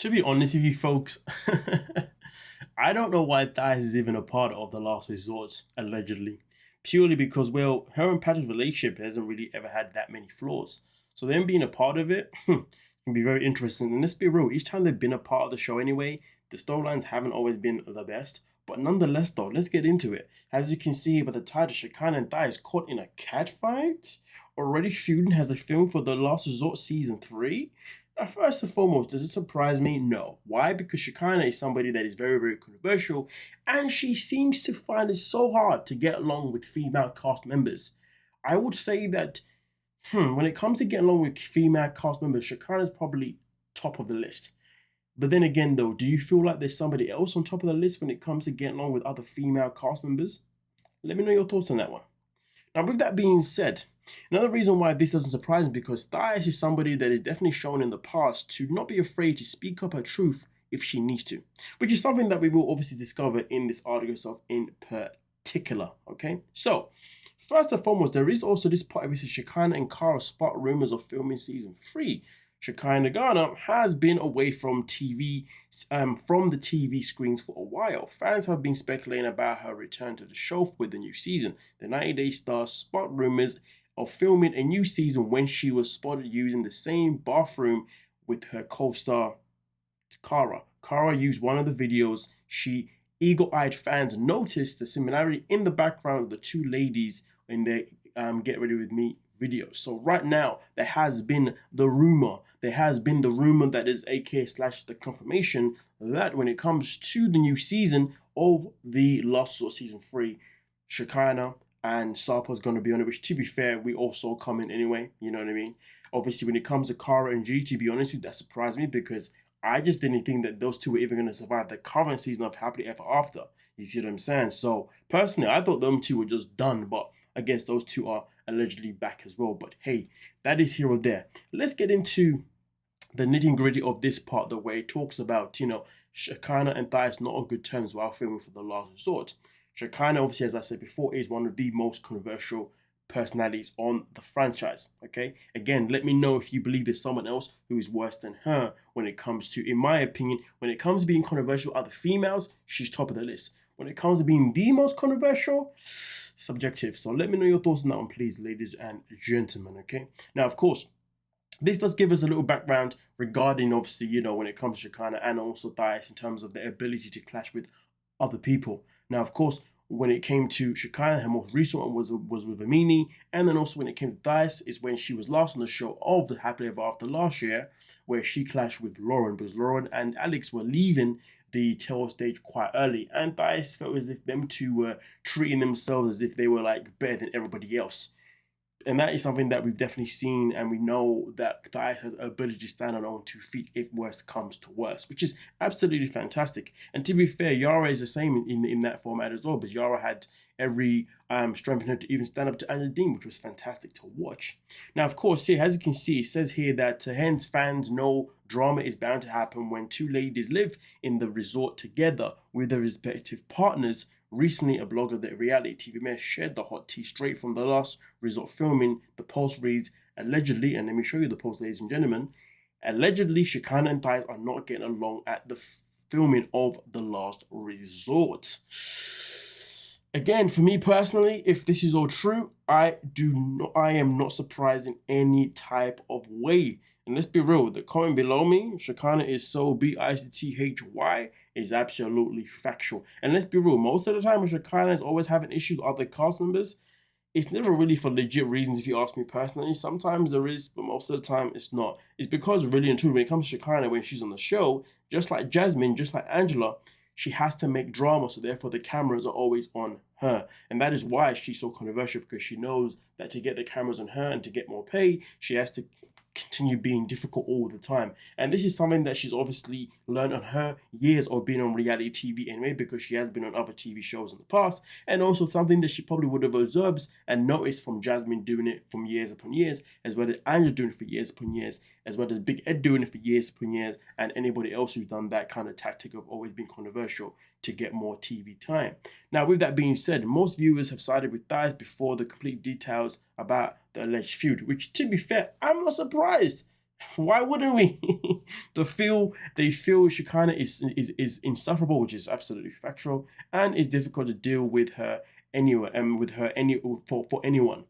To be honest with you folks, I don't know why Thais is even a part of the last resort, allegedly. Purely because, well, her and Patrick's relationship hasn't really ever had that many flaws. So them being a part of it can be very interesting. And let's be real, each time they've been a part of the show anyway, the storylines haven't always been the best. But nonetheless, though, let's get into it. As you can see by the title, Shekinah and Thais caught in a catfight. Already feuding has a film for the Last Resort Season 3. Now, first and foremost, does it surprise me? No. Why? Because Shekinah is somebody that is very, very controversial, and she seems to find it so hard to get along with female cast members. I would say that, when it comes to getting along with female cast members, Shekinah is probably top of the list. But then again, though, do you feel like there's somebody else on top of the list when it comes to getting along with other female cast members? Let me know your thoughts on that one. Now, with that being said, another reason why this doesn't surprise me because Thais is somebody that is definitely shown in the past to not be afraid to speak up her truth if she needs to, which is something that we will obviously discover in this article itself in particular, okay? So, first and foremost, there is also this part where Shekinah and Cara spot rumors of filming season 3. Shekinah Garner has been away from the TV screens for a while. Fans have been speculating about her return to the show with the new season. The 90 Day Star spot rumors of filming a new season when she was spotted using the same bathroom with her co-star Cara. Cara used one of the videos. Eagle-eyed fans noticed the similarity in the background of the two ladies in their Get Ready With Me video. So right now, there has been the rumor that is aka / the confirmation that when it comes to the new season of the Last Resort Season 3, Shekinah and Sapa is going to be on it, which to be fair, we also come in anyway, you know what I mean? Obviously, when it comes to Cara and G, to be honest with you, that surprised me because I just didn't think that those two were even going to survive the current season of Happily Ever After. You see what I'm saying? So personally, I thought them two were just done, but I guess those two are allegedly back as well. But hey, that is here or there. Let's get into the nitty gritty of this part, the way it talks about, Shekinah and Thais not on good terms while filming for the Last Resort. Shekinah, obviously, as I said before, is one of the most controversial personalities on the franchise. Okay, again, let me know if you believe there's someone else who is worse than her when it comes to, in my opinion, when it comes to being controversial, other females, she's top of the list. When it comes to being the most controversial, subjective. So let me know your thoughts on that one, please, ladies and gentlemen. Okay, now, of course, this does give us a little background regarding, obviously, when it comes to Shekinah and also Thais in terms of their ability to clash with other people. Now, of course, when it came to Shekinah, her most recent one was with Amini, and then also when it came to Thais is when she was last on the show of the Happily Ever After last year, where she clashed with Lauren because Lauren and Alex were leaving the tail stage quite early, and Thais felt as if them two were treating themselves as if they were like better than everybody else. And that is something that we've definitely seen, and we know that Thais has the ability to stand on her own 2 feet if worse comes to worse, which is absolutely fantastic. And to be fair, Yara is the same in that format as well, because Yara had every strength in her to even stand up to Angela Dean, which was fantastic to watch. Now, of course, as you can see, it says here that hence fans know drama is bound to happen when two ladies live in the resort together with their respective partners. Recently, a blogger that reality TV man shared the hot tea straight from the Last Resort filming. The post reads, allegedly, and let me show you the post, ladies and gentlemen, allegedly Shekinah and Thais are not getting along at the filming of the Last Resort. Again, for me personally, if this is all true, I am not surprised in any type of way. And let's be real, the comment below me, Shekinah is so BICTHY, is absolutely factual. And let's be real, most of the time when Shekinah is always having issues with other cast members, it's never really for legit reasons if you ask me personally. Sometimes there is, but most of the time it's not. It's because really and truly when it comes to Shekinah, when she's on the show, just like Jasmine, just like Angela, she has to make drama, so therefore the cameras are always on her. And that is why she's so controversial, because she knows that to get the cameras on her and to get more pay, she has to continue being difficult all the time. And this is something that she's obviously learned on her years of being on reality TV anyway, because she has been on other TV shows in the past, and also something that she probably would have observed and noticed from Jasmine doing it from years upon years, as well as Angela doing it for years upon years, as well as Big Ed doing it for years upon years, and anybody else who's done that kind of tactic of always being controversial to get more TV time. Now, with that being said, most viewers have sided with Thais before the complete details about the alleged feud, which, to be fair, I'm not surprised. Why wouldn't we? They feel Shekinah is insufferable, which is absolutely factual, and is difficult to deal with her anywhere, and with her for anyone.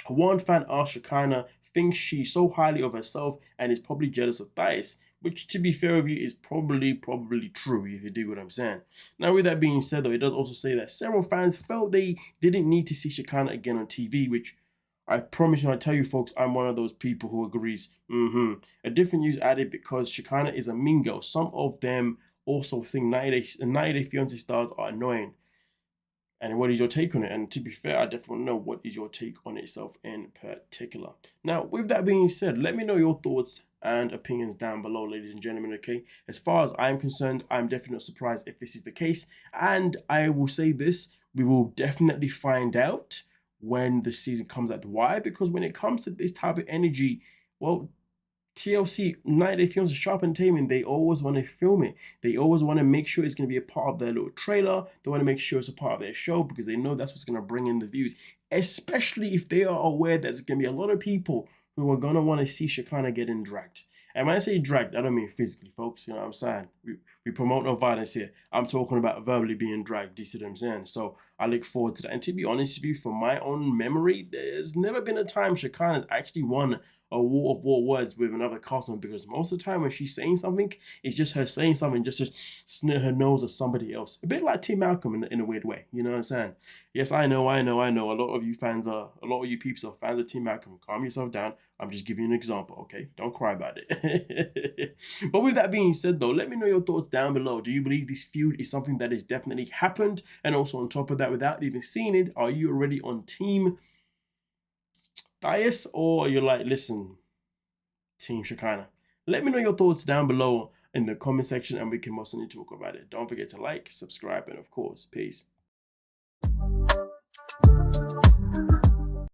One fan asked Shekinah thinks she's so highly of herself and is probably jealous of Thais, which, to be fair with you, is probably true, if you do what I'm saying. Now, with that being said, though, it does also say that several fans felt they didn't need to see Shekinah again on TV, which I promise you, I tell you folks, I'm one of those people who agrees. A different news added because Shekinah is a mean girl. Some of them also think 90 Day Fiance stars are annoying. And what is your take on it? And to be fair, I definitely want to know what is your take on itself in particular. Now, with that being said, let me know your thoughts and opinions down below, ladies and gentlemen, okay? As far as I'm concerned, I'm definitely not surprised if this is the case. And I will say this, we will definitely find out when the season comes out. Why? Because when it comes to this type of energy, well, TLC, 90 Day Fiance, Sharp Entertainment, they always want to film it. They always want to make sure it's going to be a part of their little trailer. They want to make sure it's a part of their show because they know that's what's going to bring in the views. Especially if they are aware that there's going to be a lot of people who are going to want to see Shekinah getting dragged. And when I say dragged, I don't mean physically, folks. You know what I'm saying? We promote no violence here. I'm talking about verbally being dragged. You see what I'm saying? So I look forward to that. And to be honest with you, from my own memory, there's never been a time Shekinah's actually won a war of words with another customer, because most of the time when she's saying something, it's just her saying something just to snort her nose at somebody else. A bit like Tim Malcolm in a weird way. You know what I'm saying? Yes, I know. A lot of you peeps are fans of Tim Malcolm. Calm yourself down. I'm just giving you an example, okay? Don't cry about it. But with that being said, though, let me know your thoughts down below. Do you believe this feud is something that has definitely happened? And also on top of that, without even seeing it, are you already on Team Thais, or you're like, listen, Team Shekinah? Let me know your thoughts down below in the comment section, and we can mostly talk about it. Don't forget to like, subscribe, and of course, peace.